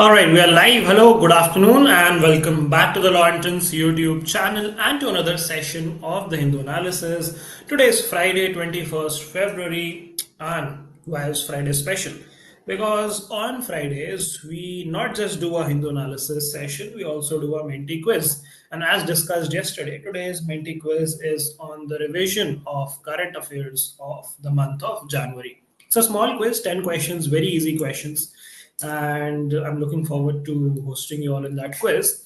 All right, we are live. Hello, good afternoon, and welcome back to the Law Entrance YouTube channel and to another session of the Hindu analysis. Today is Friday, 21st February, and why is Friday special? Because on Fridays, we not just do a Hindu analysis session, we also do a Menti quiz. And as discussed yesterday, today's Menti quiz is on the revision of current affairs of the month of January. It's a small quiz, 10 questions, very easy questions, and I'm looking forward to hosting you all in that quiz.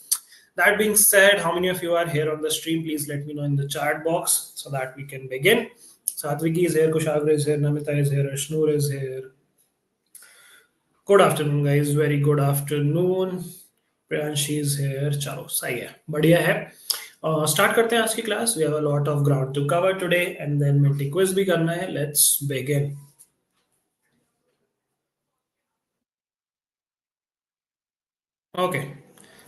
That being said, how many of you are here on the stream? Please let me know in the chat box so that we can begin. Satviki is here, Kushagra is here, Namita is here, Ashnur is here. Good afternoon, guys. Very good afternoon. Priyanshi is here. Chalo, sahi hai. Badhiya hai. Start करते हैं आज की class. We have a lot of ground to cover today, and then Menti quiz भी करना है. Let's begin. Okay,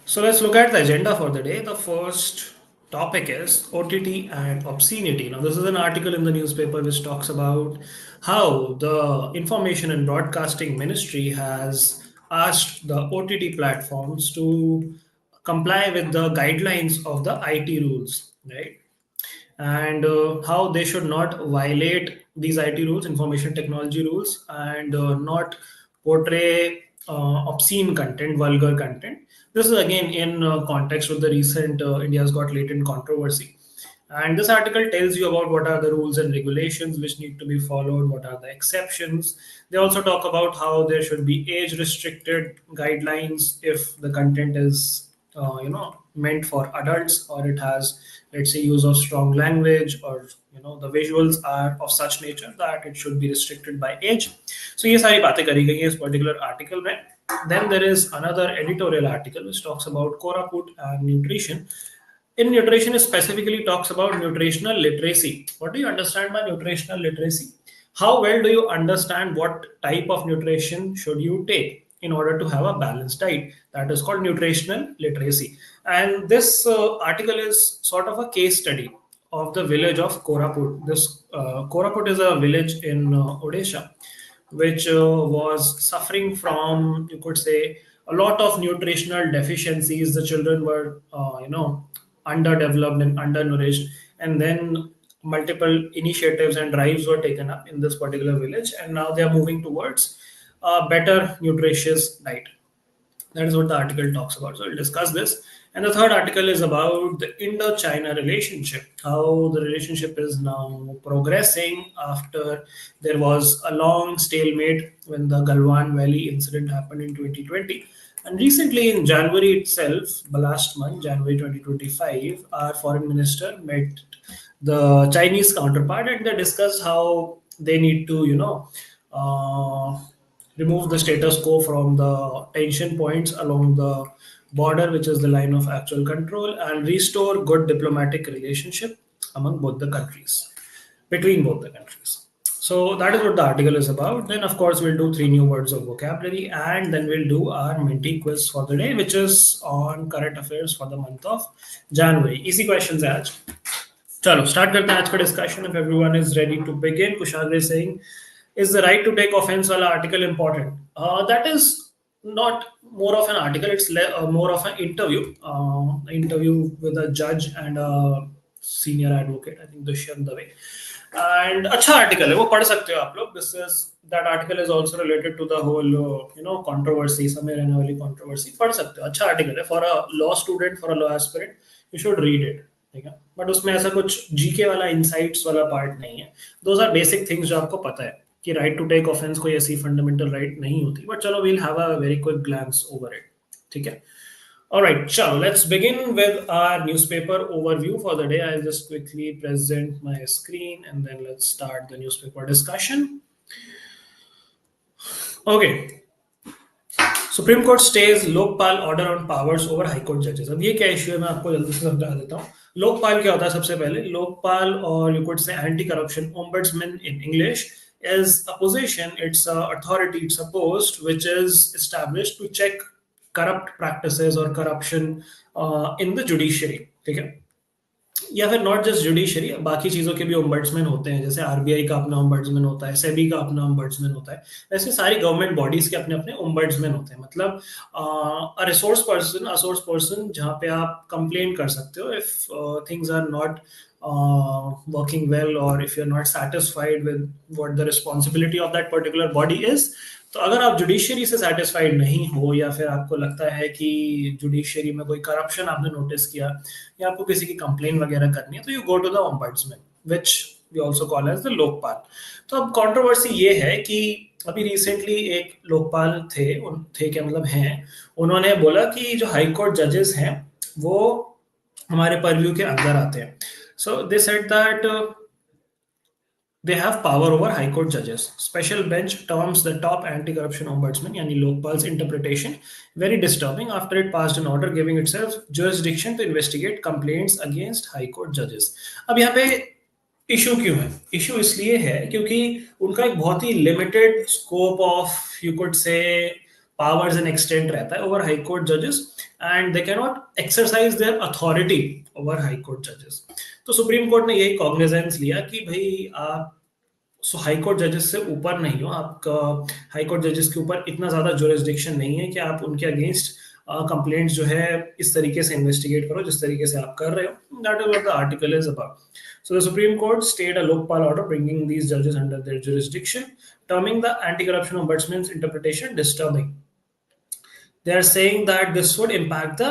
so let's look at the agenda for the day. The first topic is OTT and obscenity. Now, this is an article in the newspaper which talks about how the Information and Broadcasting Ministry has asked the OTT platforms to comply with the guidelines of the IT rules, right? And how they should not violate these IT rules, information technology rules, and not portray obscene content, vulgar content. This is again in context with the recent India's Got Latent controversy. And this article tells you about what are the rules and regulations which need to be followed, what are the exceptions. They also talk about how there should be age restricted guidelines if the content is meant for adults, or it has, let's say, use of strong language, or the visuals are of such nature that it should be restricted by age. So ये सारी बातें करी गई हैं इस particular article में. Then there is another editorial article which talks about Koraput and nutrition. In nutrition, it specifically talks about nutritional literacy. What do you understand by nutritional literacy? How well do you understand what type of nutrition should you take in order to have a balanced diet? That is called nutritional literacy. And this article is sort of a case study of the village of Koraput. This Koraput is a village in Odisha, which was suffering from, you could say, a lot of nutritional deficiencies. The children were, underdeveloped and undernourished, and then multiple initiatives and drives were taken up in this particular village, and now they are moving towards a better nutritious diet. That is what the article talks about. So we'll discuss this. And the third article is about the Indo-China relationship, how the relationship is now progressing after there was a long stalemate when the Galwan Valley incident happened in 2020. And recently in January itself, the last month, January 2025, our foreign minister met the Chinese counterpart, and they discussed how they need to, remove the status quo from the tension points along the border, which is the line of actual control, and restore good diplomatic relationship among both the countries, between both the countries. So that is what the article is about. Then, of course, we'll do 3 new words of vocabulary, and then we'll do our Menti quiz for the day, which is on current affairs for the month of January. Easy questions hai aaj. Chalo, start karte hain aaj ka discussion. If everyone is ready to begin, Kushagra is saying, is the right to take offense wala article important? That is not more of an article, it's more of an interview with a judge and a senior advocate, I think Dushyant Dave. And अच्छा article है, वो पढ़ सकते हो आप लोग. This is, that article is also related to the whole controversy, समय रहने वाली controversy. पढ़ सकते हो, अच्छा article है for a law student, for a law aspirant. You should read it. ठीक है, बट उसमें ऐसा कुछ जीके वाला इंसाइट्स वाला पार्ट नहीं है. Those are basic things जो आपको पता है कि राइट टू टेक ऑफेंस कोई ऐसी फंडामेंटल राइट नहीं होती. बट चलो, we'll have a very quick glance over it. ठीक है, alright, chalo, let's begin with our newspaper overview for the day. I'll just quickly present my screen and then let's start the newspaper discussion. Okay, Supreme Court stays Lokpal order on powers over High Court judges. अब ये क्या issue है, मैं आपको जल्दी से समझा देता हूँ. लोकपाल क्या होता है? सबसे पहले लोकपाल, और you could say anti-corruption ombudsman in English, is a position, it's a authority, it's a post which is established to check corrupt practices or corruption in the judiciary. ठीक है, या फिर नॉट जस्ट जुडिशरी, बाकी चीज़ों के भी ombudsman होते हैं, जैसे आरबीआई का अपना ओम्बड्समैन होता है, सेबी का अपना ओम्बड्समैन होता है। वैसे सारी गवर्नमेंट बॉडीज के अपने अपने ओम्बड्समैन होते हैं। मतलब अ सोर्स पर्सन जहाँ पे आप कंप्लेन कर सकते हो if things are not working well, और if you are not satisfied with what the responsibility of that particular body is. तो अगर आप जुडिशरी से सेटिस्फाइड नहीं हो, या फिर आपको लगता है कि जुडिशरी में कोई करप्शन आपने नोटिस किया, या आपको किसी की कंप्लेन वगैरह करनी है, तो you go to the ombudsman, which we also call as the Lokpal. तो अब कंट्रोवर्सी ये है कि अभी रिसेंटली एक लोकपाल थे क्या मतलब हैं, उन्होंने बोला कि जो हाई कोर्ट जजेस हैं वो हमारे परव्यू के अंदर आते हैं। So they said that they have power over high court judges. Special bench terms the top anti-corruption ombudsman, yani Lokpal's interpretation, very disturbing after it passed an order giving itself jurisdiction to investigate complaints against high court judges. अब यहाँ पे issue क्यों है? Issue इसलिए है क्योंकि उनका एक बहुत ही limited scope of, you could say, powers and extent रहता है ओवर हाई कोर्ट जजेस, and they can not exercise their authority over high court जजेस। तो सुप्रीम कोर्ट ने यही कॉग्निजेंस लिया कि भाई आप हाई कोर्ट जजेस से ऊपर नहीं हो, आपका हाई कोर्ट जजेस के ऊपर इतना ज्यादा जुरिस्डिक्शन नहीं है कि आप उनके अगेंस्ट कंप्लेंट्स जो है इस तरीके से इन्वेस्टिगेट करो जिस तरीके से आप कर रहे हो। That is what the article is about. So the supreme court stayed a Lokpal order bringing these जजेस under their jurisdiction, terming the anti corruption ombudsman's interpretation disturbing. They are saying that this would impact the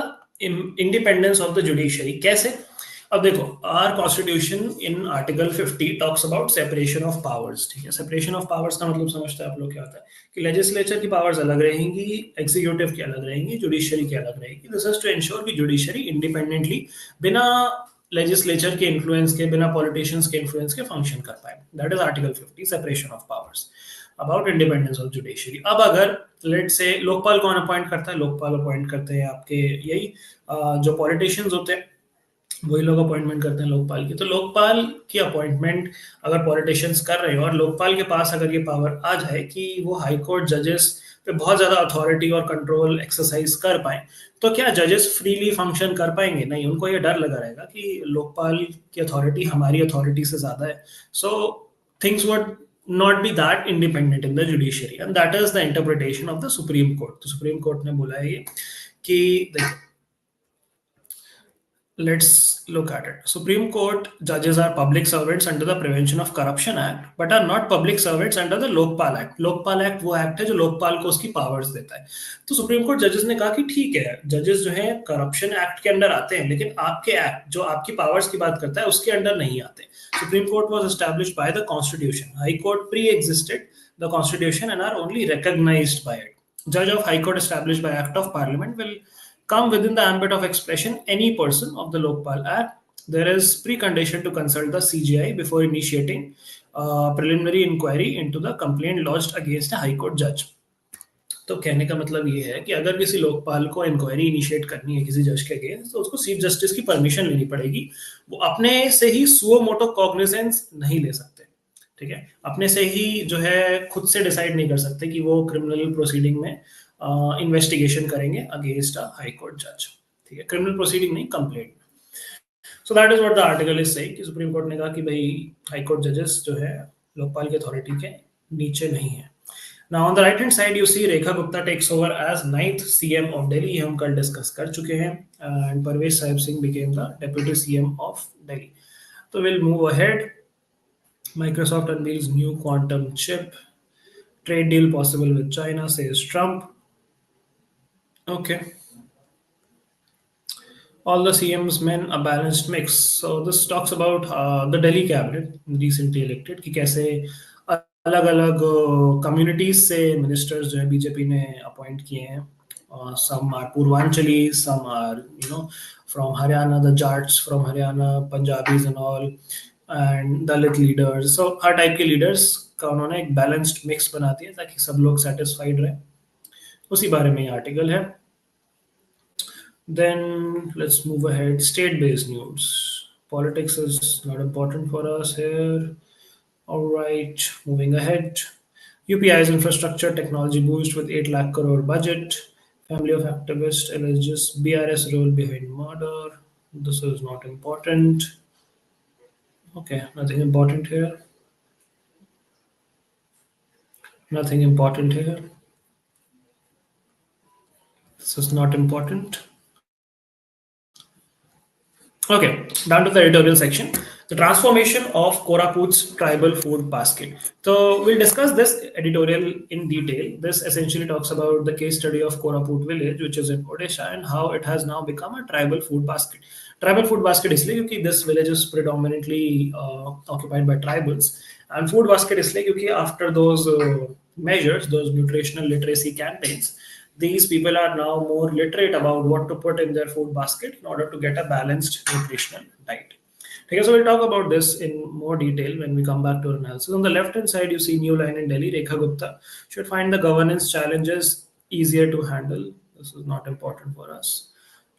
independence of the judiciary. कैसे? अब देखो, our constitution in article 50 talks about separation of powers. ठीक है, separation of powers का मतलब समझते हैं आप लोग क्या होता है? कि लेजिस्लेचर की पावर्स अलग रहेंगी, एग्जीक्यूटिव की अलग रहेंगी, जुडिशरी की अलग रहेगी। दिस इज टू इंश्योर कि जुडिशरी इंडिपेंडेंटली, बिना लेजिस्लेचर के इन्फ्लुएंस के, बिना पॉलिटिशियंस के इन्फ्लुएंस के फंक्शन कर पाए। That is article 50, separation of powers, about independence of judiciary. अब अगर लेट से लोकपाल कौन अपॉइंट करता है? लोकपाल अपॉइंट करते हैं आपके यही जो पॉलिटिशियंस होते हैं, वही लोग अपॉइंटमेंट करते हैं लोकपाल की। तो लोकपाल की अपॉइंटमेंट अगर पॉलिटिशियंस कर रहे हो, और लोकपाल के पास अगर ये पावर आ जाए कि वो हाई कोर्ट जजेस पे बहुत ज्यादा अथॉरिटी और कंट्रोल एक्सरसाइज कर पाए, तो क्या जजेस फ्रीली फंक्शन कर पाएंगे? नहीं, उनको ये डर लगा रहेगा कि लोकपाल की अथॉरिटी हमारी अथॉरिटी से ज्यादा है। So things would not be that independent in the judiciary, and that is the interpretation of the Supreme Court. तो सुप्रीम कोर्ट ने बोला है ये कि let's look at it. Supreme Court judges are public servants under the Prevention of Corruption Act, but are not public servants under the Lokpal Act. Lokpal Act वो act है जो लोकपाल को उसकी पावर्स देता है। तो सुप्रीम कोर्ट जजेस ने कहा कि ठीक है, जजेस जो है करप्शन एक्ट के अंडर आते हैं, लेकिन आपके एक्ट जो आपकी पावर्स की बात करता है उसके अंडर नहीं आते। Supreme court was established by the Constitution. High Court pre-existed the Constitution and are only recognized by it. Judge of High Court established by Act of Parliament will come within the ambit of expression any person of the Lokpal Act. There is precondition to consult the CGI before initiating preliminary inquiry into the complaint lodged against a High Court judge. तो कहने का मतलब ये है कि अगर किसी लोकपाल को इंक्वायरी इनिशिएट करनी है किसी जज के अगेंस्ट, तो उसको चीफ जस्टिस की परमिशन लेनी पड़ेगी। वो अपने से ही सुओ मोटो कॉग्निजेंस नहीं ले सकते। ठीक है, अपने से ही जो है खुद से डिसाइड नहीं कर सकते कि वो क्रिमिनल प्रोसीडिंग में इन्वेस्टिगेशन करेंगे अगेंस्ट अ हाई कोर्ट जज। ठीक है, क्रिमिनल प्रोसीडिंग नहीं, complaint. So that is what the article is saying कि सुप्रीम कोर्ट ने कहा कि भाई हाई कोर्ट जजेस जो है लोकपाल की अथॉरिटी के नीचे नहीं है। Now on the right hand side you see Rekha Gupta takes over as 9th CM of Delhi. ये हम कल डिस्कस कर चुके हैं, and Parvez Sahib Singh became the deputy CM of Delhi. So we'll move ahead. Microsoft unveils new quantum chip. Trade deal possible with China, says Trump. Okay. All the CM's men a balanced mix. So this talks about the Delhi cabinet recently elected कि कैसे अलग अलग communities से ministers जो है BJP ने appoint किए हैं। Some are Purvanchali, some are from Haryana, the Jats from Haryana, Punjabis and all, and Dalit leaders. So हर टाइप के लीडर्स का उन्होंने एक बैलेंस्ड मिक्स बना दिया ताकि सब लोग सेटिस्फाइड रहे। उसी बारे में ये आर्टिकल है। Then let's move ahead. State-based news. Politics is not important for us here. All right, moving ahead. UPI's infrastructure technology boost with 8 lakh crore budget. Family of activist alleges BRS role behind murder. This is not important. Okay, nothing important here. Nothing important here. This is not important. Okay, down to the editorial section. The transformation of Koraput's tribal food basket. So we'll discuss this editorial in detail. This essentially talks about the case study of Koraput village, which is in Odisha, and how it has now become a tribal food basket. Tribal food basket is like okay, this village is predominantly occupied by tribals, and food basket is like okay, after those measures, those nutritional literacy campaigns, these people are now more literate about what to put in their food basket in order to get a balanced nutritional diet. Okay, so we'll talk about this in more detail when we come back to our analysis. On the left hand side, you see new line in Delhi. Rekha Gupta should find the governance challenges easier to handle. This is not important for us.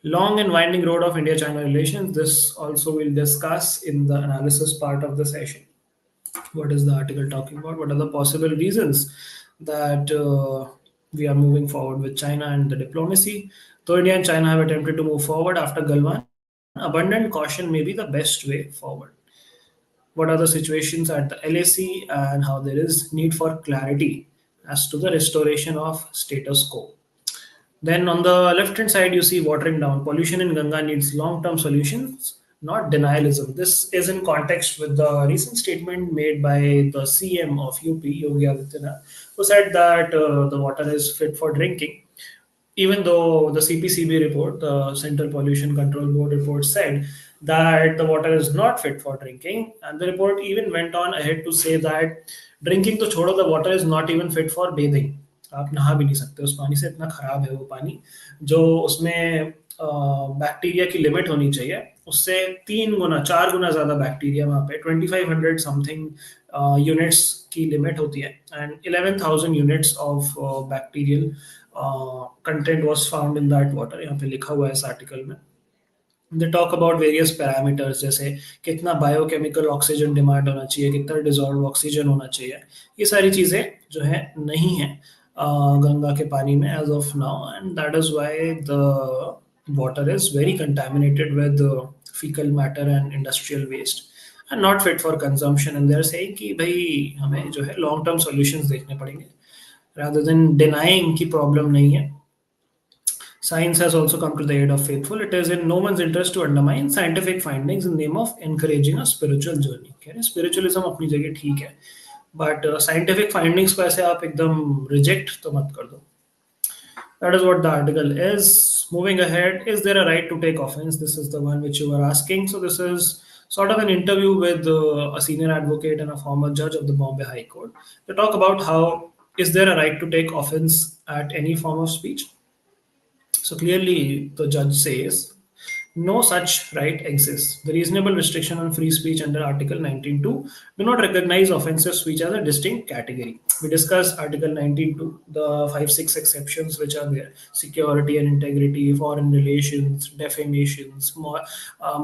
Long and winding road of India-China relations. This also we'll discuss in the analysis part of the session. What is the article talking about? What are the possible reasons that we are moving forward with China and the diplomacy? Though India and China have attempted to move forward after Galwan, abundant caution may be the best way forward. What are the situations at the LAC and how there is need for clarity as to the restoration of status quo? Then on the left hand side, you see watering down. Pollution in Ganga needs long term solutions, not denialism. This is in context with the recent statement made by the CM of UP, Yogi Adityanath, who said that the water is fit for drinking, even though the CPCB report, the Central Pollution Control Board report, said that the water is not fit for drinking, and the report even went on ahead to say that drinking to छोड़ो, the water is not even fit for bathing. आप नहा भी नहीं सकते उस पानी से, इतना खराब है वो पानी, जो उसमें बैक्टीरिया की लिमिट होनी चाहिए उससे 3 गुना 4 गुना ज्यादा बैक्टीरिया वहाँ पे 2500 समथिंग यूनिट्स की लिमिट होती है, and 11,000 units of bacterial content was found in that water. यहाँ पे लिखा हुआ है इस आर्टिकल में. They talk about various parameters, जैसे कितना बायोकेमिकल ऑक्सीजन डिमांड होना चाहिए, कितना डिजॉल्व ऑक्सीजन होना चाहिए. ये सारी चीज़ें जो है नहीं है गंगा के पानी में as of now, and that is why the water is very contaminated with faecal matter and industrial waste and not fit for consumption. And they're saying कि भाई हमें जो है लॉन्ग टर्म सॉल्यूशंस देखने पड़ेंगे rather than denying कि problem नहीं है. Science has also come to the aid of faithful. It is in no one's interest to undermine scientific findings in the name of encouraging a spiritual journey. कह रहे spiritualism अपनी जगह ठीक है, but scientific findings को ऐसे आप एकदम reject तो मत कर दो. That is what the article is. Moving ahead, is there a right to take offense? This is the one which you were asking. So this is sort of an interview with a senior advocate and a former judge of the Bombay High Court. They talk about how is there a right to take offense at any form of speech. So clearly, the judge says no such right exists. The reasonable restriction on free speech under Article 19.2 do not recognize offensive speech as a distinct category. We discussed Article 19.2, the 5-6 exceptions which are there: security and integrity, foreign relations, defamations,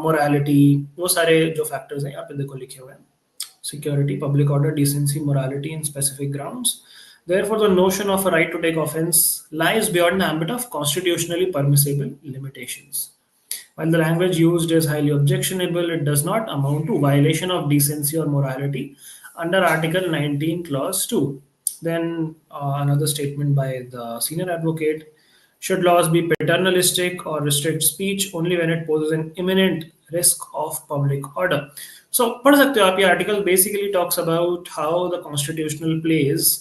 morality. वो सारे जो factors हैं यहाँ पे देखो लिखे हुए हैं. Security, public order, decency, morality, and specific grounds. Therefore, the notion of a right to take offense lies beyond the ambit of constitutionally permissible limitations. While the language used is highly objectionable, it does not amount to violation of decency or morality under Article 19, Clause 2. Then another statement by the senior advocate: should laws be paternalistic or restrict speech only when it poses an imminent risk of public order? So, पढ़ सकते हो आप ये article basically talks about how the constitutional plays,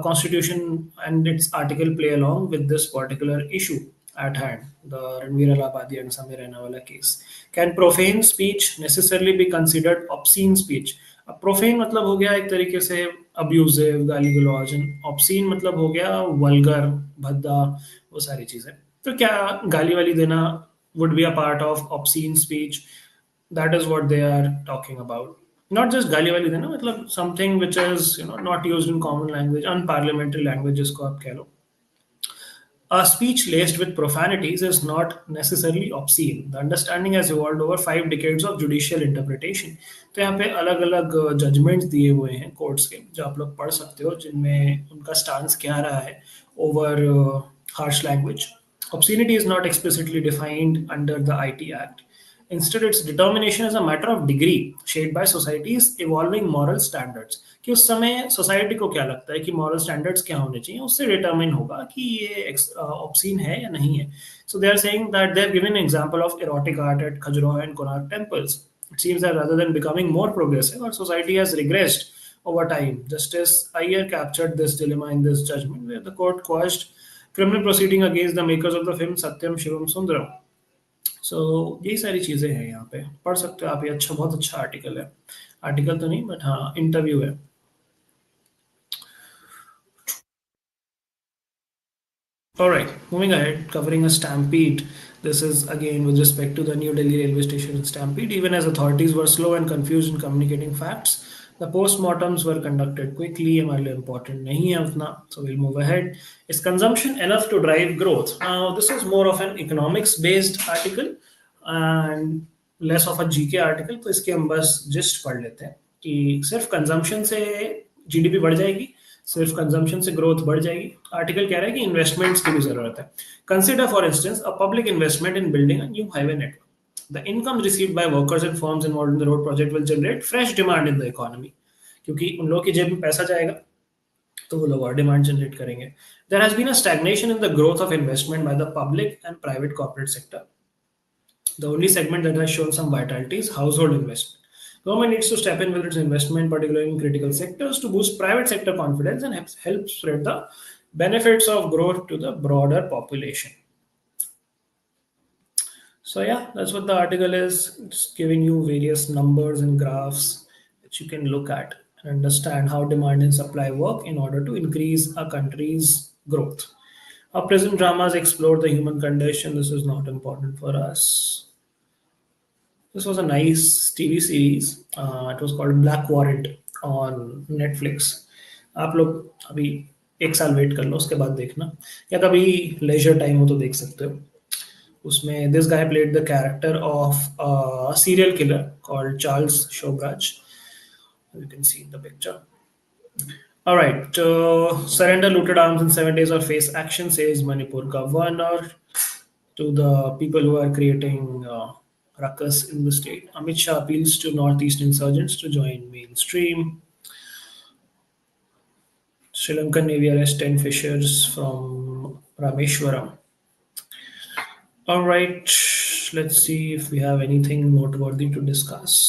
constitution and its article play along with this particular issue at hand, the Ranveer Alabadi and Samir Rainawala case. Can profane speech necessarily be considered obscene speech? अब profane मतलब हो गया एक तरीके से abusive, गाली गलौज, obscene मतलब हो गया वल्गर, भद्दा, वो सारी चीजें. तो क्या गाली वाली देना would be a part of obscene speech? That is what they are talking about. Not just गाली वाली देना, मतलब something which is not used in common language, unparliamentary language जिसको आप कह लो. A speech laced with profanities is not necessarily obscene. The understanding has evolved over 5 decades of judicial interpretation. तो यहाँ पे अलग अलग जजमेंट्स दिए हुए हैं कोर्ट्स के, जो आप लोग पढ़ सकते हो, जिनमें उनका स्टांस क्या रहा है over harsh language. Obscenity is not explicitly defined under the IT Act. Instead, its determination is a matter of degree, shaped by society's evolving moral standards. कि उस समय सोसाइटी को क्या लगता है कि मॉरल स्टैंडर्ड्स क्या होने चाहिए, उससे डिटरमिन होगा कि ये ऑब्सीन है या नहीं है. So they are saying that they have given an example of erotic art at Khajuraho and Konark temples. It seems that rather than becoming more progressive, our society has regressed over time. Justice Iyer captured this dilemma in this judgment, where the court quashed criminal proceeding against the makers of the film Satyam Shivam Sundaram. सो यही सारी चीज़ें हैं यहाँ पे, पढ़ सकते हो आप. ये अच्छा, बहुत अच्छा आर्टिकल है. आर्टिकल तो नहीं, बट हाँ, इंटरव्यू है. All right, moving ahead, covering a stampede. This is again with respect to the New Delhi railway station stampede. Even as authorities were slow and confused in communicating facts, the postmortems were conducted quickly. हमारे लिए important नहीं है उतना, so we'll move ahead. Is consumption enough to drive growth? Now, this is more of an economics-based article and less of a GK article. तो इसके हम बस gist पढ़ लेते हैं कि सिर्फ consumption से GDP बढ़ जाएगी, सिर्फ कंजम्पशन से ग्रोथ बढ़ जाएगी. आर्टिकल कह रहा है कि इन्वेस्टमेंट्स की भी जरूरत है. Consider for instance a public investment in building a new highway network. The income received by workers and firms involved in the road project will generate fresh demand in the economy. क्योंकि उन लोगों की जेब में पैसा जाएगा तो वो लोग और डिमांड जनरेट करेंगे. There has been a stagnation in the growth of investment by the public and private corporate sector. The only segment that has shown some vitality is household investment. Government needs to step in with its investment, particularly in critical sectors, to boost private sector confidence and help spread the benefits of growth to the broader population. So yeah, that's what the article is. It's giving you various numbers and graphs that you can look at and understand how demand and supply work in order to increase a country's growth. Our present dramas explore the human condition. This is not important for us. This was a nice TV series. It was called Black Warrant on Netflix. आप लोग अभी एक साल wait कर लो, उसके बाद देखना, या कभी लेजर टाइम हो तो देख सकते हो. उसमें this guy played the character of serial killer called Charles Sobhraj. You can see in the picture. All right. Surrender looted arms in 7 days or face action, says Manipur governor to the people who are creating ruckus in the state. Amit Shah appeals to Northeast insurgents to join mainstream. Sri Lankan Navy arrests 10 fishers from Rameshwaram. All right, let's see if we have anything noteworthy to discuss.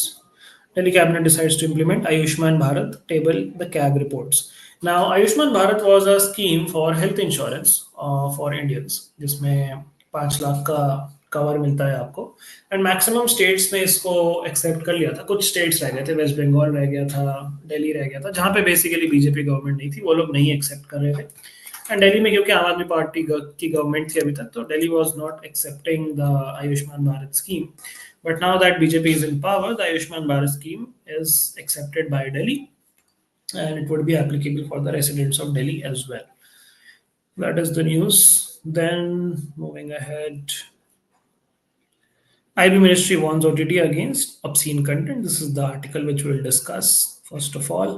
Delhi cabinet decides to implement Ayushman Bharat, table the CAG reports. Now, Ayushman Bharat was a scheme for health insurance for Indians, जिसमें 5 लाख का cover मिलता है आपको. And maximum states ने इसको accept कर लिया था. कुछ स्टेट्स रह गए थे, वेस्ट बंगाल रह गया था, दिल्ली रह गया था, जहाँ पे बेसिकली बीजेपी गवर्नमेंट नहीं थी, वो लोग नहीं एक्सेप्ट कर रहे थे. एंड दिल्ली में क्योंकि आम आदमी पार्टी की गवर्नमेंट थी अभी तक, तो Delhi was not accepting the Ayushman Bharat scheme. But now that BJP is in power, the Ayushman Bharat scheme is accepted by Delhi and it would be applicable for the residents of Delhi as well. That is the news. Then moving ahead, IB Ministry warns OTT against obscene content. This is the article which we'll discuss first of all.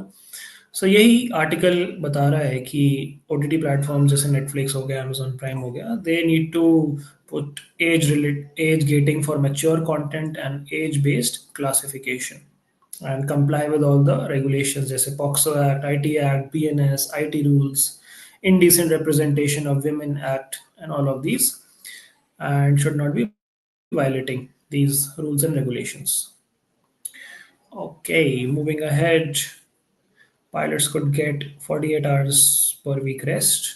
So यही article बता रहा है कि OTT platform जैसे Netflix हो गया, Amazon prime हो गया, they need to put age gating for mature content and age based classification and comply with all the regulations जैसे POXO Act, IT Act, BNS, IT rules, indecent representation of women Act and all of these, and should not be violating these rules and regulations. Okay, moving ahead, pilots could get 48 hours per week rest.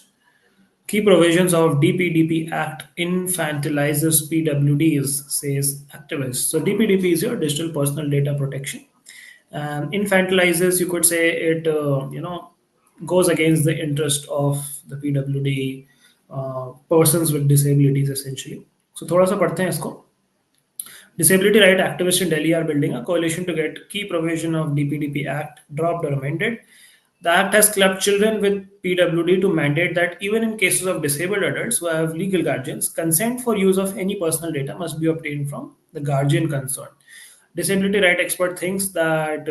Key provisions of DPDP Act infantilizes PWDs, says activists. So DPDP is your Digital Personal Data Protection, and infantilizes, you could say it, goes against the interest of the PWD persons with disabilities essentially. So थोड़ा सा पढ़ते हैं इसको. Disability right activists in Delhi are building a coalition to get key provision of DPDP Act dropped or amended. The act has clubbed children with PWD to mandate that even in cases of disabled adults who have legal guardians, consent for use of any personal data must be obtained from the guardian concerned. Disability right expert thinks that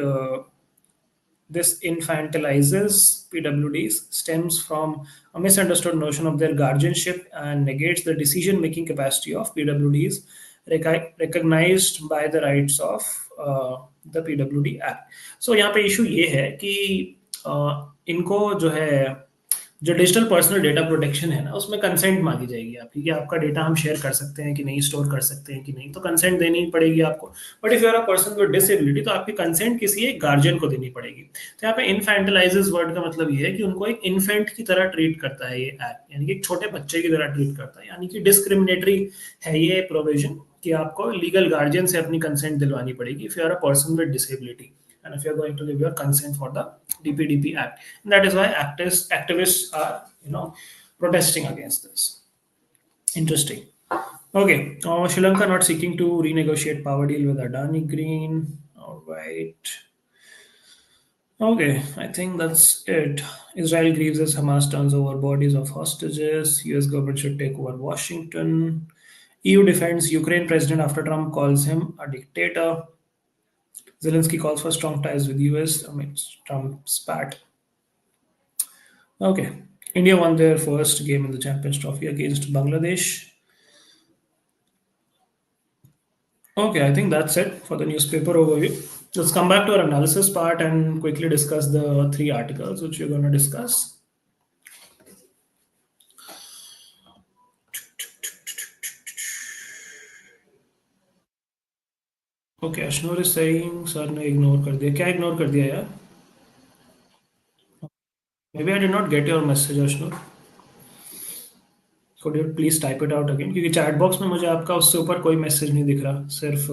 this infantilizes PWDs stems from a misunderstood notion of their guardianship and negates the decision-making capacity of PWDs recognized by the rights of the PWD Act. So यहाँ पे issue ये है कि इनको जो है, जो digital personal data protection है ना, उसमें कंसेंट मांगी जाएगी आपकी कि आपका डेटा हम शेयर कर सकते हैं कि नहीं, स्टोर कर सकते हैं कि नहीं, तो कंसेंट देनी पड़ेगी आपको। But if you are a person with disability तो आपकी कंसेंट किसी एक गार्जियन को देनी पड़ेगी। तो यहाँ पे इनफेंटलाइजेस वर्ड का मतलब ये है कि उनको एक इन्फेंट की तरह ट्रीट करता है ये एक्ट, यानी कि एक छोटे बच्चे की तरह ट्रीट करता है, यानी कि डिस्क्रिमिनेटरी है ये प्रोविजन कि आपको लीगल गार्जियन से अपनी कंसेंट दिलवानी पड़ेगी if you are a person with disability and if you're going to give your consent for the DPDP Act. And that is why activists are, protesting against this. Interesting. Okay, Sri Lanka not seeking to renegotiate power deal with Adani Green. All right. Okay, I think that's it. Israel grieves as Hamas turns over bodies of hostages. US government should take over Washington. EU defends Ukraine president after Trump calls him a dictator. Zelensky calls for strong ties with US amidst Trump's spat. Okay. India won their first game in the Champions Trophy against Bangladesh. Okay, I think that's it for the newspaper overview. Let's come back to our analysis part and quickly discuss the 3 articles which we're going to discuss. Okay, Ashnur is saying sir ने ignore कर दिया। क्या ignore कर दिया यार? Maybe I did not get your message, Ashnur. Could you please type it out again? क्योंकि chat box में मुझे आपका उससे ऊपर कोई मैसेज नहीं दिख रहा, सिर्फ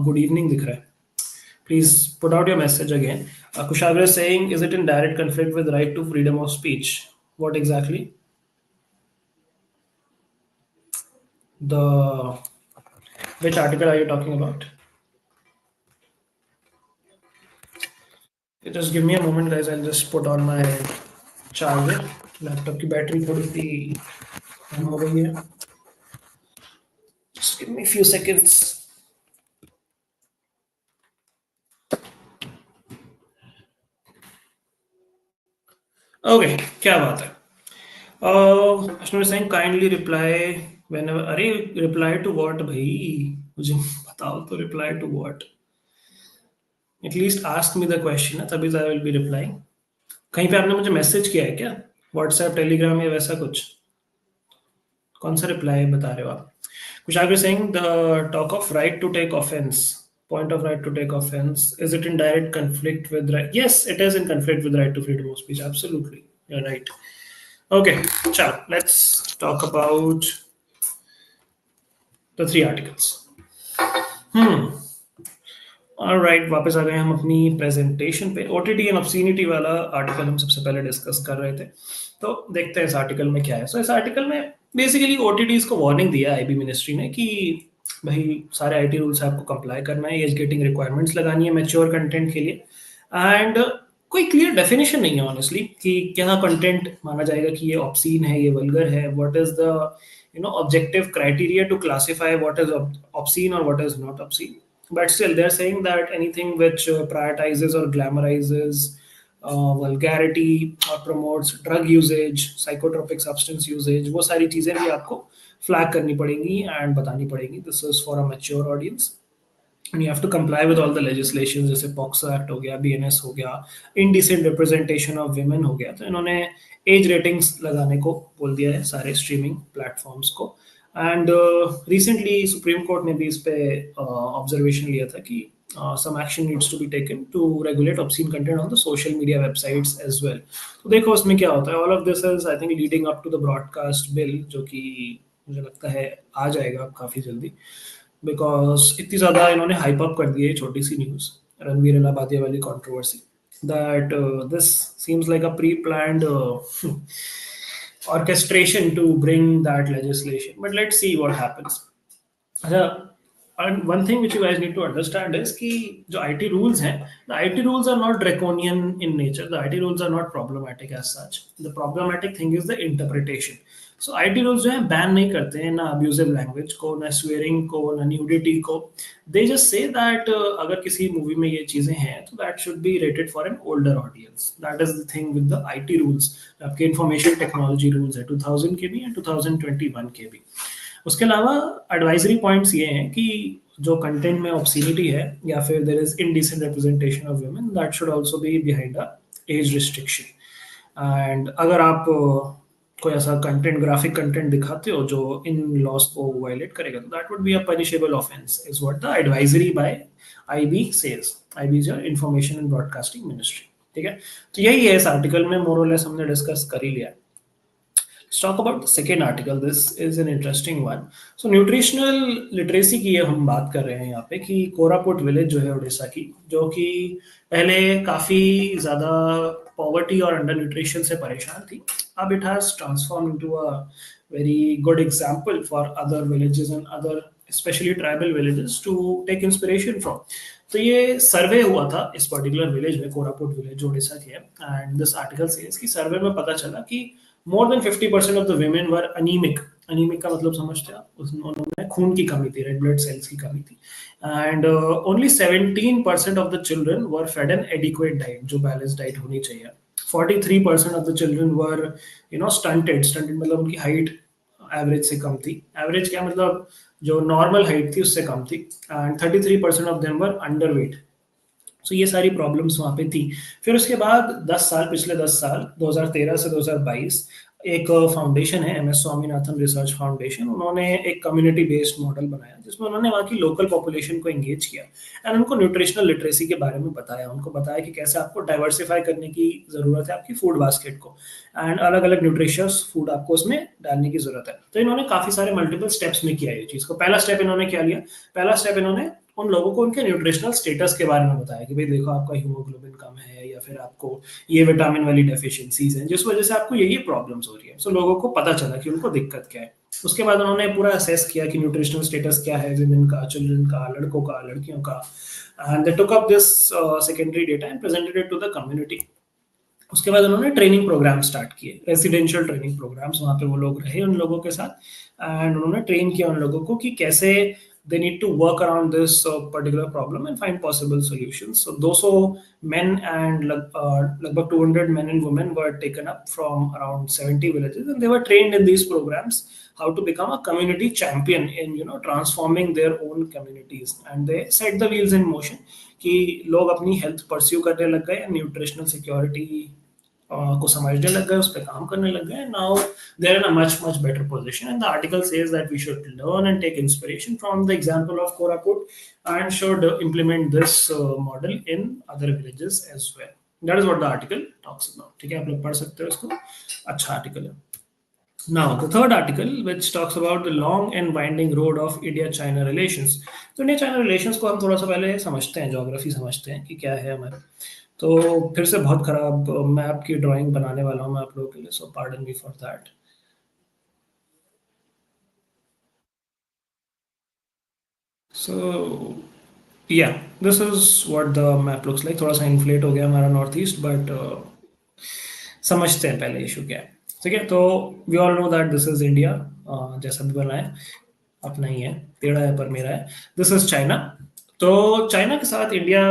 गुड इवनिंग दिख रहा है। Please put out your message again. Kushagra is saying, is it in direct conflict with right to freedom of speech? What exactly? Which article are you talking about? Okay, just give me a moment, guys. I'll just put on my charger. Laptop की battery थोड़ी सी कम हो गई है. Just give me a few seconds. Okay, क्या बात है? Ashnu is saying kindly reply whenever. अरे reply to what भाई? मुझे बताओ तो reply to what? At least ask me the question, तभी तो I will be replying. कहीं पे आपने मुझे मैसेज किया है क्या? व्हाट्सएप, टेलीग्राम या वैसा कुछ? कौन सा रिप्लाई बता रहे हो आप? Kushagra is saying the talk of right to take offense. Point of right to take offense. Is it in direct conflict with right? Yes, it is in conflict with right to freedom of speech. Absolutely. You're right. Okay, chalo, let's talk about the 3 articles. Alright, वापस आ गए हम अपनी presentation पे। OTT and ऑब्ससीनिटी वाला article हम सबसे पहले discuss कर रहे थे, तो देखते हैं इस आर्टिकल में क्या है। सो इस आर्टिकल में बेसिकली ओटीटीज को वार्निंग दिया आईबी मिनिस्ट्री ने कि भाई सारे आईटी रूल्स आपको कंप्लाई करना है, एज गेटिंग रिक्वायरमेंट्स लगानी है मैच्योर कंटेंट के लिए, एंड कोई क्लियर डेफिनेशन नहीं है ऑनेस्टली कि क्या कंटेंट माना जाएगा कि ये ऑब्सीन है, ये वल्गर है, what is the objective criteria to classify what is obscene or what is not obscene. But still they're saying that anything which prioritizes or glamorizes vulgarity or promotes drug usage, psychotropic substance usage, वो सारी चीजें भी आपको flag करनी पड़ेंगी and बतानी पड़ेंगी. This is for a mature audience. And you have to comply with all the legislation, जैसे पॉक्सो एक्ट हो गया, बीएनएस हो गया, indecent representation of women हो गया। तो इन्होंने एज रेटिंग्स लगाने को बोल दिया है सारे स्ट्रीमिंग प्लेटफॉर्म्स को। एंड रिसेंटली सुप्रीम कोर्ट ने भी इस पे ऑब्जर्वेशन लिया था कि some action needs to be taken to regulate obscene content on the social media websites as well. तो देखो उसमें क्या होता है। All of this is I think leading up to the broadcast bill, जो कि मुझे लगता है आ जाएगा अब काफ़ी जल्दी, बिकॉज इतनी ज़्यादा इन्होंने हाइप अप कर दी है छोटी सी न्यूज़, रणवीर इलाहाबादिया वाली controversy, that this seems like a pre planned orchestration to bring that legislation. But let's see what happens. And one thing which you guys need to understand is कि जो IT rules हैं, the IT rules are not draconian in nature. The IT rules are not problematic as such. The problematic thing is the interpretation. So IT rules जो है ban नहीं करते हैं ना abusive language को, ना swearing को, ना nudity को. They just say that अगर किसी मूवी में ये चीजें हैं तो that should be rated for an older audience. That is the thing with the IT rules. आपके information technology rules है 2000 के भी and 2021 के भी. उसके अलावा एडवाइजरी पॉइंट्स ये हैं कि जो कंटेंट में ऑब्सिनिटी है या फिर there is indecent representation of women, that should also be behind a age restriction. And अगर आप कोई ऐसा कंटेंट, ग्राफिक कंटेंट दिखाते हो जो इन लॉस को वायलेट करेगा, तो that would be a punishable offence, is what the advisory by IB says. IB is information and broadcasting ministry. ठीक है, तो यही है इस आर्टिकल में, मोर और लेस हमने डिस्कस कर ही लिया। Let's talk about the second article. This is an interesting one. So nutritional literacy की ये हम बात कर रहे हैं यहाँ पे कि कोरापुट विलेज जो है उड़ीसा की, जो कि पहले काफी ज्यादा पॉवर्टी और अंडर न्यूट्रिशन से परेशान थी, अब it has transform into a very good example for other villages and other specially tribal villages to take inspiration from. तो ये सर्वे हुआ था इस पर्टिकुलर विलेज में, कोरापुट विलेज जो उड़ीसा की है, एंड दिस आर्टिकल सेज कि सर्वे में पता चला कि more than 50% of the women were anaemic. Anaemic का मतलब समझते हैं आप, उन्होंने खून की कमी थी, रेड ब्लड सेल्स की कमी थी। And only 17% of the children were fed an adequate diet, जो बैलेंस डाइट होनी चाहिए। 43% of the children were stunted. Stunted मतलब उनकी हाइट एवरेज से कम थी। एवरेज क्या मतलब, जो नॉर्मल हाइट थी उससे कम थी। And 33% of them were under weight. So ये सारी प्रॉब्लम्स वहाँ पे थी। फिर उसके बाद 10 साल, पिछले 10 साल 2013 से 2022, एक फाउंडेशन है, M S Swaminathan research foundation, उन्होंने एक कम्युनिटी बेस्ड मॉडल बनाया जिसमें उन्होंने वहाँ की लोकल पॉपुलेशन को एंगेज किया एंड उनको न्यूट्रिशनल लिटरेसी के बारे में बताया। उनको बताया कि कैसे आपको डाइवर्सिफाई करने की जरूरत है आपकी फूड बास्केट को, एंड अलग अलग न्यूट्रिशियस फूड आपको उसमें डालने की जरूरत है। तो इन्होंने काफी सारे मल्टीपल स्टेप्स में किया ये चीज को। पहला स्टेप इन्होंने क्या लिया, पहला स्टेप इन्होंने उन लोगों को उनके न्यूट्रिशनल स्टेटस के बारे में बताया कि भाई देखो आपका हीमोग्लोबिन कम है या फिर आपको ये विटामिन वाली डेफिशिएंसीज हैं जिस वजह से आपको ये प्रॉब्लम्स हो रही है। सो लोगों को पता चला कि उनको दिक्कत क्या है। उसके बाद उन्होंने पूरा असेस किया कि न्यूट्रिशनल स्टेटस क्या है विमेन का, चिल्ड्रन का, लड़कों का, लड़कियों का, and they took up this secondary data and presented it to the community. उसके बाद उन्होंने ट्रेनिंग प्रोग्राम स्टार्ट किए, रेसिडेंशियल ट्रेनिंग प्रोग्राम्स। वहाँ पे वो लोग रहे उन लोगों के साथ एंड उन्होंने ट्रेन किया उन लोगों को कि कैसे they need to work around this particular problem and find possible solutions. So 200 men and लगभग 200 men and women were taken up from around 70 villages and they were trained in these programs how to become a community champion in transforming their own communities, and they set the wheels in motion कि लोग अपनी health pursue करने लग गए, nutritional security को समझने लग गए, उस पर काम करने लग गए। Now they are in a much much better position and the article says that we should learn and take inspiration from the example of Koraput and should implement this model in other villages as well. That is what the article talks about. ठीक है, आप लोग पढ़ सकते हो इसको, अच्छा article है। Now, the third article, which talks about the long and winding road of India-China relations. तो India-China relations को हम थोड़ा सा पहले समझते हैं, ज्योग्राफी समझते हैं कि क्या है हमारे। तो फिर से बहुत खराब मैप की ड्राइंग बनाने वाला हूँ मैं आप लोगों के लिए, सो पार्डन मी फॉर दैट। सो या this is what the map looks like. थोड़ा सा इन्फ्लेट हो गया हमारा नॉर्थ ईस्ट, बट समझते हैं पहले इशू क्या है। ठीक है, तो we all know that this is India, जैसा भी बना है अपना ही है, टेढ़ा है पर मेरा है। This is China. तो चाइना के साथ इंडिया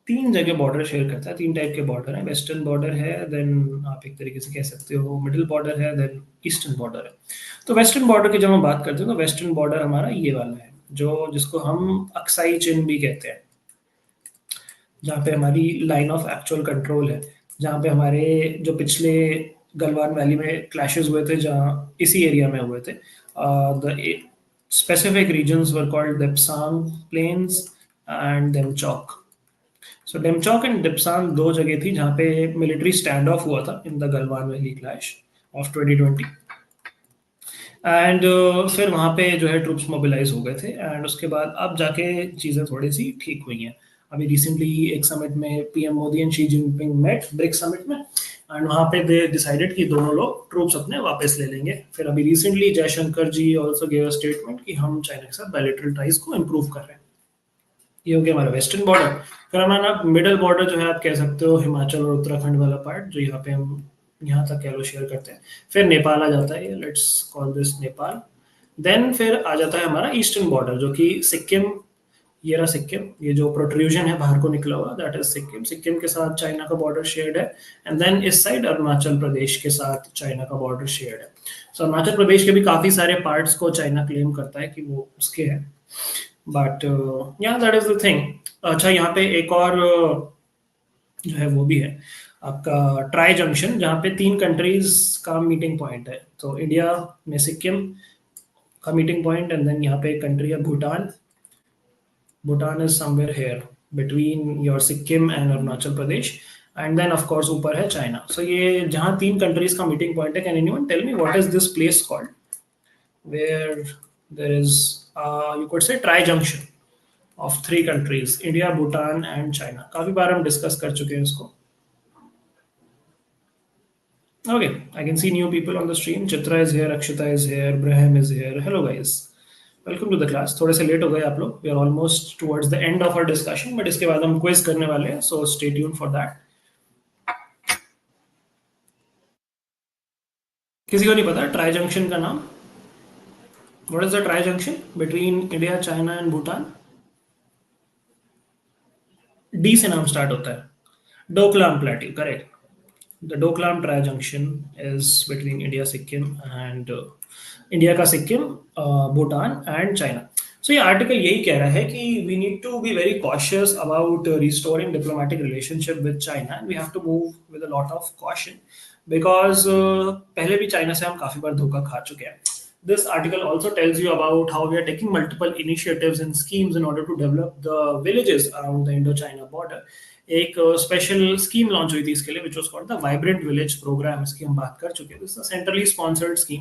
तीन जगह बॉर्डर शेयर करता है, तीन टाइप के बॉर्डर है। वेस्टर्न बॉर्डर है, देन आप एक तरीके से कह सकते हो मिडिल बॉर्डर है, देन ईस्टर्न बॉर्डर है। तो वेस्टर्न बॉर्डर की जब हम बात करते हैं तो वेस्टर्न बॉर्डर हमारा ये वाला है, जो जिसको हम अक्साई चिन भी कहते हैं, जहाँ पे हमारी लाइन ऑफ एक्चुअल कंट्रोल है, जहाँ पे हमारे जो पिछले गलवान वैली में क्लैशेस हुए थे, जहाँ इसी एरिया में हुए थे। The specific regions were called Depsang plains and Demchok. So Demchok and Depsang दो जगह थी जहाँ पे मिलिट्री स्टैंड ऑफ हुआ था in the Galwan valley clash of 2020। And फिर वहाँ पे जो है ट्रूप्स मोबिलाइज हो गए थे एंड उसके बाद अब जाके चीज़ें थोड़ी सी ठीक हुई हैं। अभी रिसेंटली एक समिट में PM Modi and Xi Jinping met, BRICS summit में, एंड वहाँ पे दे डिसाइडेड कि दोनों लोग ट्रूप्स अपने वापस ले लेंगे। फिर अभी recently Jaishankar ji also gave a statement कि हम चाइना के साथ बायलैटरल टाइज को इम्प्रूव कर रहे हैं। ये हो गया हमारा वेस्टर्न बॉर्डर। फिर हमारा मिडल बॉर्डर जो है आप कह सकते हो हिमाचल और उत्तराखंड वाला पार्ट, जो यहाँ पे हम यहाँ तक कह लो शेयर करते हैं। फिर नेपाल आ जाता है, let's call this Nepal. Then फिर आ जाता है हमारा ईस्टर्न बॉर्डर जो कि सिक्किम ये रहा सिक्किम, ये जो प्रोट्रूजन है बाहर को निकला हुआ, दैट इज सिक्किम। सिक्किम के साथ चाइना का बॉर्डर शेयर्ड है। एंड देन इस साइड अरुणाचल प्रदेश के साथ चाइना का बॉर्डर शेयर्ड है। सो अरुणाचल प्रदेश के भी काफी सारे पार्ट्स को चाइना क्लेम करता है कि वो उसके हैं। बट या दैट इज द थिंग। अच्छा, यहाँ पे एक और जो है वो भी है आपका ट्राई जंक्शन, जहाँ पे 3 कंट्रीज का मीटिंग पॉइंट है। तो इंडिया में सिक्किम का मीटिंग पॉइंट, एंड देन यहाँ पे एक कंट्री है Bhutan. Bhutan is somewhere here between your Sikkim and Arunachal Pradesh. And then of course ऊपर है चाइना। सो ये जहाँ 3 कंट्रीज का मीटिंग पॉइंट है, can anyone tell me what is this place called, where there is you could say tri junction of 3 countries, India, Bhutan and China. काफी बार हम discuss कर चुके हैं इसको। Okay, I can see new people on the stream. Chitra is here, Akshita is here, Braham is here. Hello, guys. Welcome to the class. थोड़े से late हो गए आप लोग. We are almost towards the end of our discussion, but इसके बाद हम quiz करने वाले हैं, so stay tuned for that. किसी को नहीं पता ट्राई जंक्शन का नाम? What is the tri junction between India, China and Bhutan? D से नाम स्टार्ट होता है. Doklam plateau, correct. The Doklam Tri Junction is between India, Sikkim, and India का Sikkim, Bhutan and China. So ये आर्टिकल यही कह रहा है कि we need to be very cautious about restoring diplomatic relationship with China, and we have to move with a lot of caution, because पहले भी China से हम काफी बार धोखा खा चुके हैं. This article also tells you about how we are taking multiple initiatives and schemes in order to develop the villages around the Indo-China border. एक स्पेशल स्कीम लॉन्च हुई थी इसके लिए, which was called the vibrant village programme. इसकी हम बात कर चुके हैं. This is centrally sponsored scheme,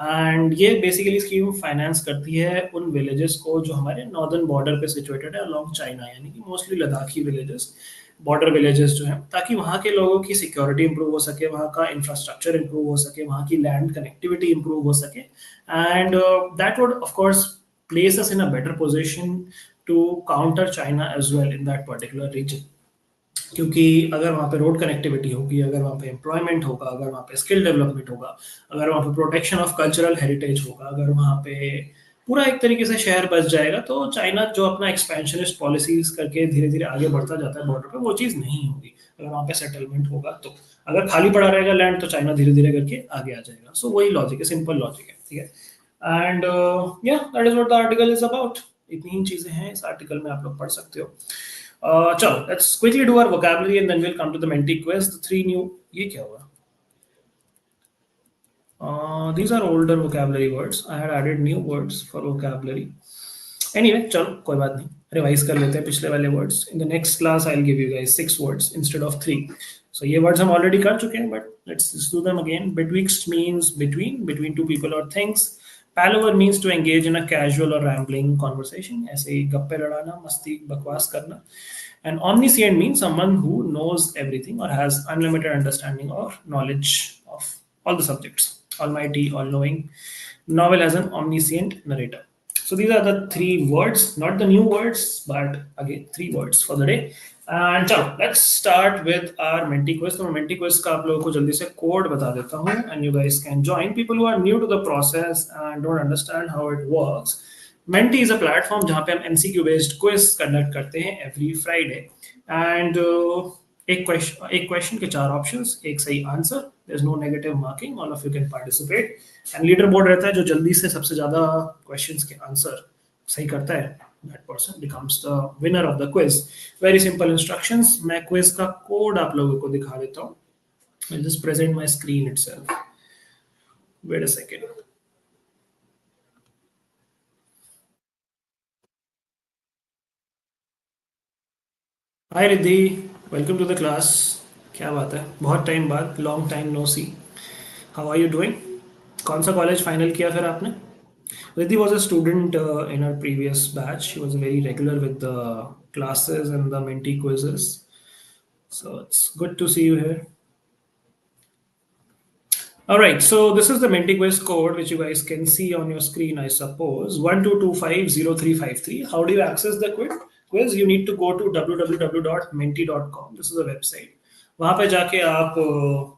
and ये बेसिकली स्कीम फाइनेंस करती है उन विलेजेस को जो हमारे नॉर्दर्न बॉर्डर पे सिचुएटेड है अलोंग चाइना, यानी कि mostly Ladakhi villages, border villages जो हैं, ताकि वहाँ के लोगों की सिक्योरिटी इंप्रूव हो सके, वहाँ का इंफ्रास्ट्रक्चर इंप्रूव हो सके, वहाँ की लैंड कनेक्टिविटी इंप्रूव हो सके, and that would of course place us in a better position to counter China as well in that particular region. क्योंकि अगर वहाँ पे रोड कनेक्टिविटी होगी, अगर वहाँ पे एम्प्लॉयमेंट होगा, अगर वहाँ पे स्किल डेवलपमेंट होगा, अगर वहाँ पे प्रोटेक्शन ऑफ कल्चरल हेरिटेज होगा, अगर वहाँ पे पूरा एक तरीके से शहर बच जाएगा, तो चाइना जो अपना एक्सपेंशनिस्ट पॉलिसीज करके धीरे धीरे आगे बढ़ता जाता है बॉर्डर पे, वो चीज़ नहीं होगी. अगर वहाँ पे सेटलमेंट होगा, तो अगर खाली पड़ा रहेगा लैंड, तो चाइना धीरे धीरे करके आगे आ जाएगा. सो वही लॉजिक है, सिंपल लॉजिक है, ठीक है. एंड या that is what the article is about. इतनी ही चीजें हैं इस आर्टिकल में, आप लोग पढ़ सकते हो. चलो, let's quickly do our vocabulary and then we'll come to the Menti quiz. The 3 new, ये क्या हुआ? These are older vocabulary words. I had added new words for vocabulary. Anyway, चलो कोई बात नहीं, रिवाइज कर लेते हैं पिछले वाले words. In the next class, I'll give you guys 6 words instead of 3. So ये words हम already कर चुके हैं, but let's just do them again. Betwixt means between two people or things. Palaver means to engage in a casual or rambling conversation, ऐसे ही गप्पे लड़ाना, मस्ती बकवास करना. And omniscient means someone who knows everything or has unlimited understanding or knowledge of all the subjects. Almighty, all-knowing. Novel has an omniscient narrator. So these are the 3 words, not the new words, but again 3 words for the day. And चलो, let's start with our Menti quiz. तो मैं Menti quiz का आप लोगों को जल्दी से code बता देता हूँ, and you guys can join. People who are new to the process and don't understand how it works, Menti is a platform जहाँ पे हम MCQ based quiz conduct करते हैं every Friday, and एक क्वेश्चन के 4 ऑप्शंस, एक सही answer. There is no negative marking, all of you can participate, and leaderboard रहता है. जो जल्दी से सबसे ज्यादा क्वेश्चंस के आंसर सही करता है, that person becomes the winner of the quiz. Very simple instructions. मैं quiz का कोड आप लोगों को दिखा देता हूँ. I'll just present my screen itself. Wait a second. Hi Riddhi, welcome to the class. क्या बात है, बहुत टाइम बाद, long time no see. How are you doing? कौन सा कॉलेज फाइनल किया फिर आपने? Riddhi was a student in our previous batch. She was very regular with the classes and the Menti quizzes. So it's good to see you here. All right, so this is the Menti quiz code, which you guys can see on your screen, I suppose. 12250353. How do you access the quiz? You need to go to www.menti.com. This is a website. वहां पे जाके आप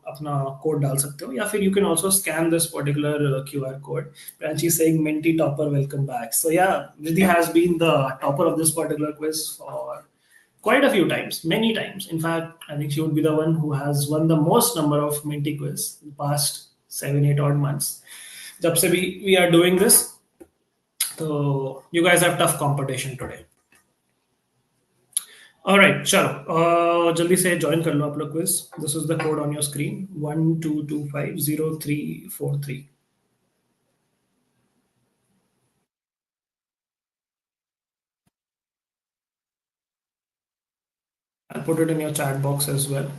अपना code डाल सकते हो, या फिर you can also scan this particular QR code. And she's saying Menti topper, welcome back. So yeah, Vidhi has been the topper of this particular quiz for quite a few times, many times. In fact, I think she would be the one who has won the most number of Menti quiz in the past 7, 8 odd months. जब से भी we are doing this, so you guys have tough competition today. All right, चलो जल्दी से join कर लो आप लोग quiz. This is the code on your screen 12250343. I'll put it in your chat box as well.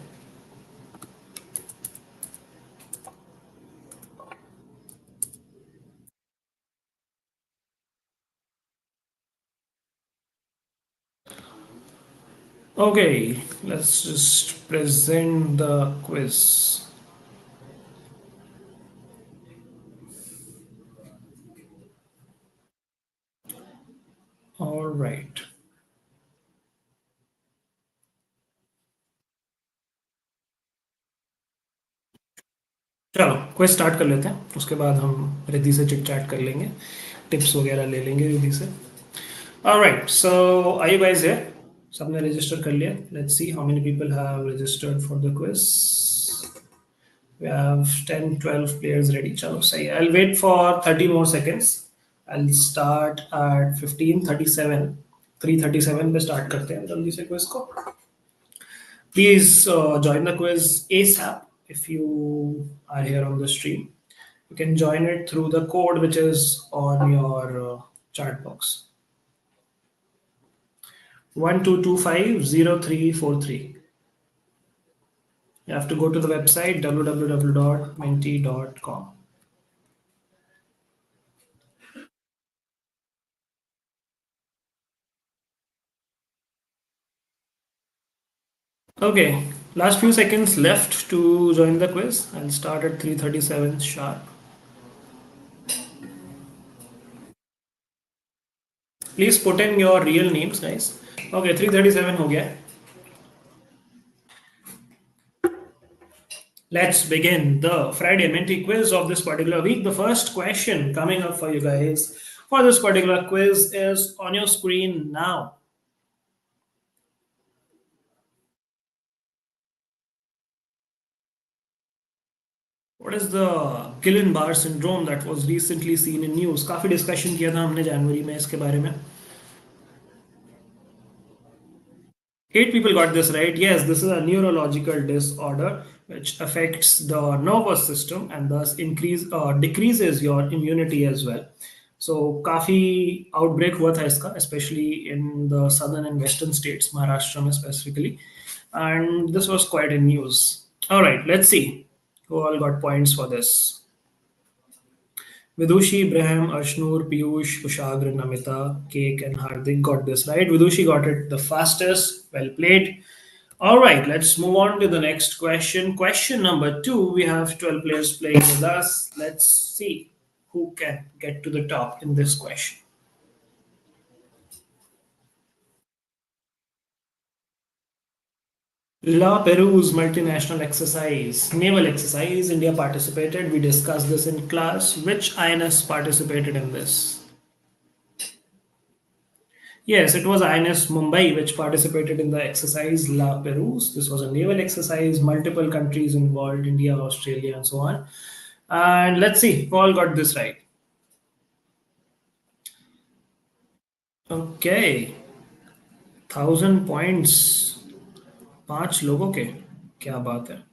Okay, let's just present the quiz. All right. चलो quiz start कर लेते हैं, उसके बाद हम रिद्धि से चिट चैट कर लेंगे, टिप्स वगैरह ले लेंगे रिद्धि से. Alright, so are you guys here? सबने रजिस्टर कर लिया? Let's see how many people have registered for the quiz. We have 10, 12 players ready. Chalo, sahi. I'll wait for 30 more seconds. I'll start at 15:37. 3:37 पे start करते हैं जल्दी से quiz को. Please join the quiz ASAP if you are here on the stream. You can join it through the code which is on your chat box. 12250343. You have to go to the website www.menti.com. Okay, last few seconds left to join the quiz. I'll start at 3:37 sharp. Please put in your real names, guys. Okay, 3:37 हो गया है. Let's begin the Friday Menti quiz of this particular week. The first question coming up for you guys for this particular quiz is on your screen now. What is the Guillain-Barre syndrome that was recently seen in news? काफी discussion किया था हमने जनवरी में इसके बारे में. 8 people got this right. Yes, this is a neurological disorder which affects the nervous system and thus decreases your immunity as well. So काफी outbreak हुआ था इसका, especially in the southern and western states, Maharashtra में specifically, and this was quite in news. All right, let's see who all got points for this. Vidushi, Braham, Ashnoor, Piyush, Kushagra, Namita, Cake, and Hardik got this right. Vidushi got it the fastest. Well played. All right, let's move on to the next question. Question number 2. We have 12 players playing with us. Let's see who can get to the top in this question. La Peru's multinational exercise, naval exercise, India participated. We discussed this in class. Which INS participated in this? Yes, it was INS Mumbai which participated in the exercise La Perouse. This was a naval exercise, multiple countries involved, India, Australia, and so on. And let's see, Paul got this right. Okay, 1,000 points. 5 लोगों के, क्या बात है.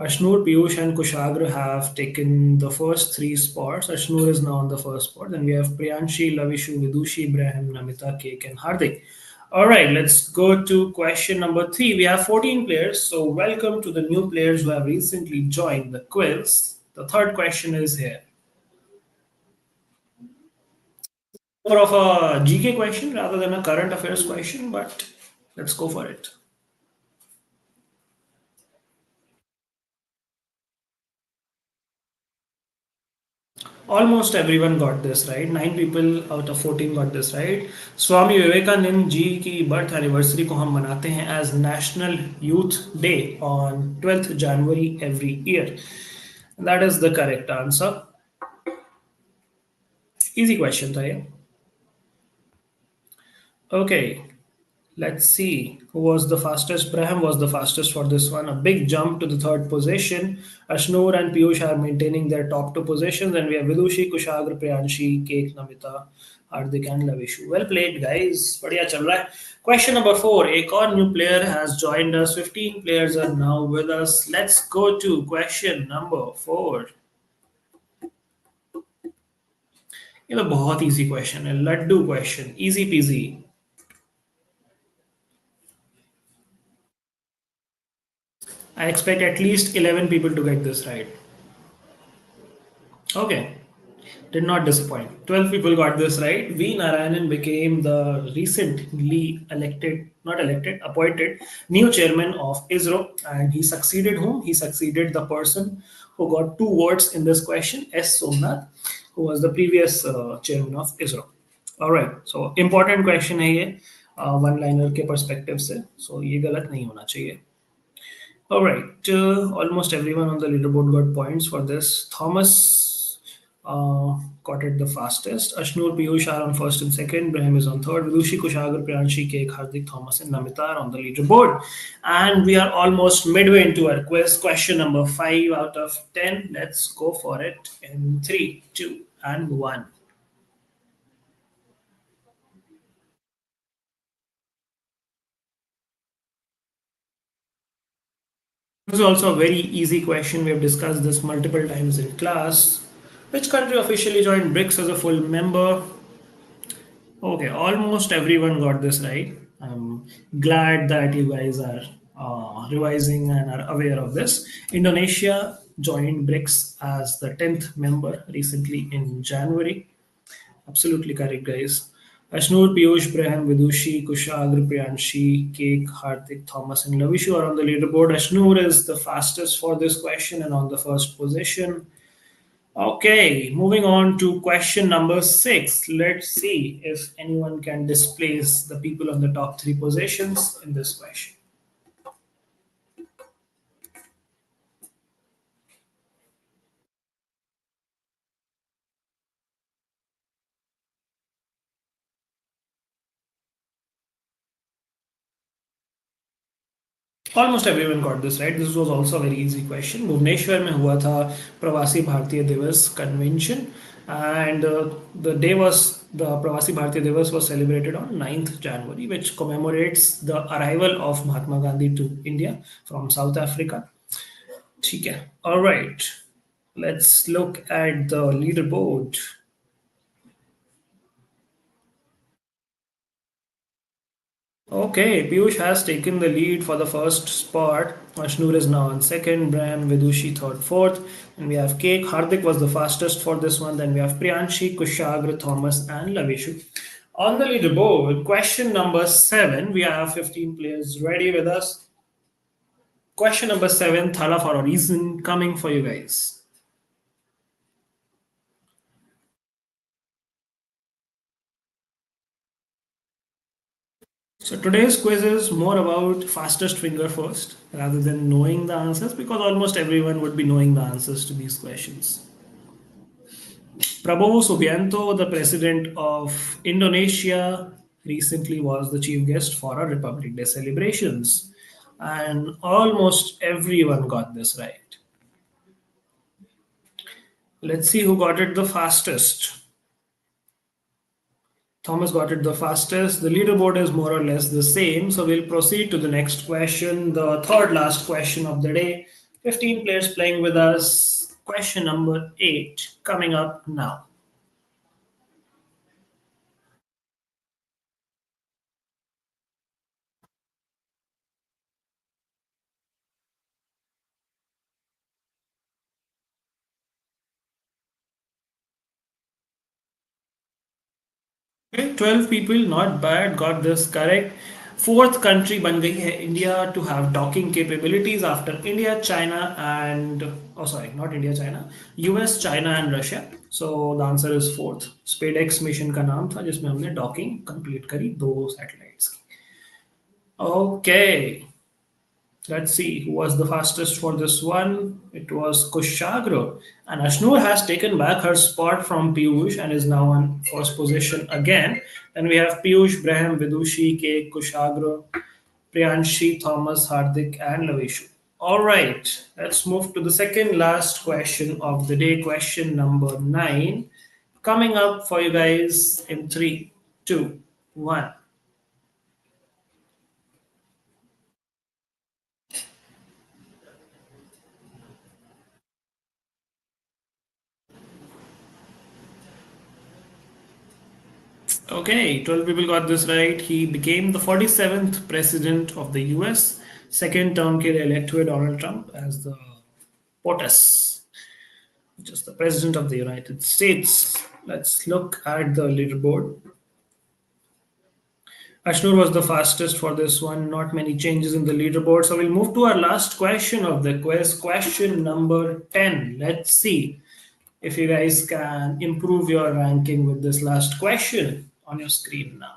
Ashnoor, Piyush, and Kushagra have taken the first 3 spots. Ashnoor is now on the first spot. Then we have Priyanshi, Lavishu, Vidushi, Ibrahim, Namita, Cake, and Hardik. All right, let's go to question number 3. We have 14 players. So, welcome to the new players who have recently joined the quiz. The third question is here. More of a GK question rather than a current affairs question, but let's go for it. Almost everyone got this right. 9 people out of 14 got this right. Swami Vivekananda ji की birth anniversary को हम मनाते हैं as national youth day on 12th January every year. That is the correct answer. Easy question था ये. Okay, let's see who was the fastest. Braham was the fastest for this one. A big jump to the third position. Ashnoor and Piyush are maintaining their top two positions, and we have Vidushi, Kushagra, Priyanshi, Kek, Namita, Hardik, and Lavishu. Well played, guys. बढ़िया चल रहा है. Question number 4. एक और new player has joined us. 15 players are now with us. Let's go to question number 4. ये तो बहुत easy question है. Laddu question. Easy peasy. I expect at least 11 people to get this right. Okay, did not disappoint. 12 people got this right. V. Narayanan became the recently elected, not elected, appointed new chairman of ISRO. And he succeeded whom? He succeeded the person who got two votes in this question, S. Somnath, who was the previous chairman of ISRO. All right, so important question है ये one liner के perspective से, so ये गलत नहीं होना चाहिए. All right, almost everyone on the leaderboard got points for this. Thomas got it the fastest. Ashnoor, Piyush are on first and second. Brahim is on third. Vidushi, Kushagar, Priyanshi, Kek, Hardik, Thomas, and Namita are on the leaderboard. And we are almost midway into our quiz. Question number 5 out of 10. Let's go for it in 3, 2, and 1. This is also a very easy question. We have discussed this multiple times in class. Which country officially joined BRICS as a full member? Okay, almost everyone got this right. I'm glad that you guys are revising and are aware of this. Indonesia joined BRICS as the 10th member recently in January. Absolutely correct, guys. Ashnoor, Piyush, Braham, Vidushi, Kushagra, Priyanshi, Cake, Hardik, Thomas, and Lavishu are on the leaderboard. Ashnoor is the fastest for this question and on the first position. Okay, moving on to question number 6. Let's see if anyone can displace the people on the top three positions in this question. Almost everyone got this right. This was also a very easy question. Bhubaneswar में हुआ था प्रवासी भारतीय दिवस convention, and the day was the प्रवासी भारतीय दिवस was celebrated on 9th January, which commemorates the arrival of Mahatma Gandhi to India from South Africa. ठीक है. All right. Let's look at the leaderboard. Okay, Piyush has taken the lead for the first spot. Ashnoor is now on second, Bram, Vidushi third, fourth. And we have Cake. Hardik was the fastest for this one. Then we have Priyanshi, Kushagra, Thomas, and Lavishu. On the leaderboard, question number 7. We have 15 players ready with us. Question number 7, Thala for a reason, coming for you guys. So today's quiz is more about fastest finger first rather than knowing the answers, because almost everyone would be knowing the answers to these questions. Prabowo Subianto, the president of Indonesia, recently was the chief guest for our Republic Day celebrations. And almost everyone got this right. Let's see who got it the fastest. Thomas got it the fastest. The leaderboard is more or less the same. So we'll proceed to the next question, the third last question of the day. 15 players playing with us. Question number 8 coming up now. Okay, 12 people, not bad, got this correct. Fourth country बन गई है India to have docking capabilities after India, China, and Oh, sorry, not India, China. US, China and Russia. So the answer is fourth. SpaceX mission का नाम था जिसमें हमने docking complete करी दो सैटेलाइट्स की. Okay, let's see who was the fastest for this one. It was Kushagra. And Ashnur has taken back her spot from Piyush and is now on first position again. Then we have Piyush, Braham, Vidushi, K, Kushagra, Priyanshi, Thomas, Hardik, and Lavishu. All right, let's move to the second last question of the day, question number 9. Coming up for you guys in three, two, one. Okay, 12 people got this right. He became the 47th president of the US. Second term के लिए elect हुए Donald Trump as the POTUS, which is the president of the United States. Let's look at the leaderboard. Ashnur was the fastest for this one. Not many changes in the leaderboard. So we'll move to our last question of the quiz. Question number 10. Let's see if you guys can improve your ranking with this last question on your screen now.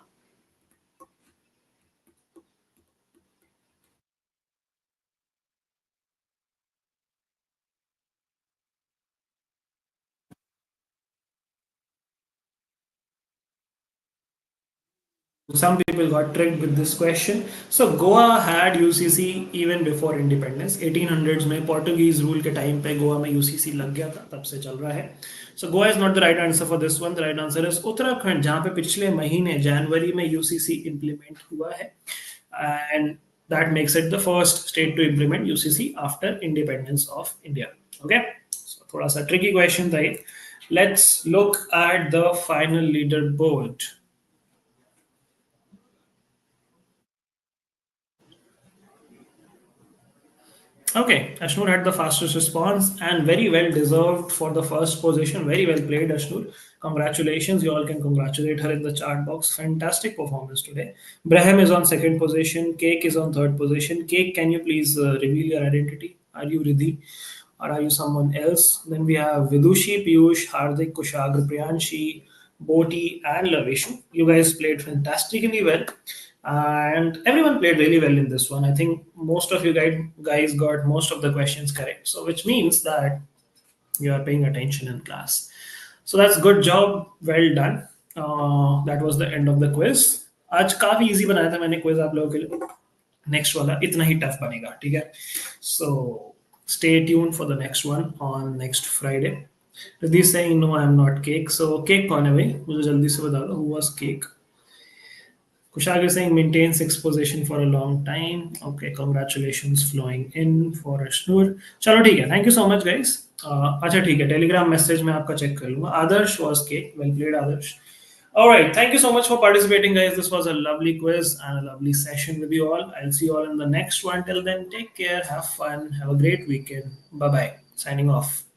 Some people got tricked with this question. So Goa had UCC even before independence. 1800s में Portuguese rule के time पे गोवा में UCC लग गया था, तब से चल रहा है. So Goa is not the right answer for this one. The right answer is Uttarakhand, जहाँ पे पिछले महीने जनवरी में UCC implement हुआ है, and that makes it the first state to implement UCC after independence of India. Okay, so थोड़ा सा tricky question था ये. Let's look at the final leaderboard. Okay, Ashnur had the fastest response and very well deserved for the first position. Very well played, Ashnur. Congratulations. You all can congratulate her in the chat box. Fantastic performance today. Braham is on second position. Cake is on third position. Cake, can you please reveal your identity? Are you Riddhi or are you someone else? Then we have Vidushi, Piyush, Hardik, Kushagra, Priyanshi, Boti, and Lavishu. You guys played fantastically well, and everyone played really well in this one. I think most of you guys got most of the questions correct, so which means that you are paying attention in class. So that's good job, well done. That was the end of the quiz. आज काफी easy बनाया था मैंने quiz आप लोगों के लिए. Next वाला इतना ही टफ बनेगा, ठीक है. सो stay tuned for the next one on next Friday. Riddhi saying no, I am not Cake. So Cake कौन है भाई, मुझे जल्दी से बता दो. Who was Cake? Kushag is saying maintain sixth position for a long time. Okay, congratulations flowing in for Ashnur. चलो ठीक है, thank you so much guys. अच्छा ठीक है, टेलीग्राम मैसेज में आपका चेक कर लूंगा. आदर्श was Cake. Well played, Adarsh. All right, thank you so much for participating, guys. This was a lovely quiz and a lovely session with you all. I'll see you all in the next one. Till then, take care, have fun, have a great weekend. Bye bye. Signing off.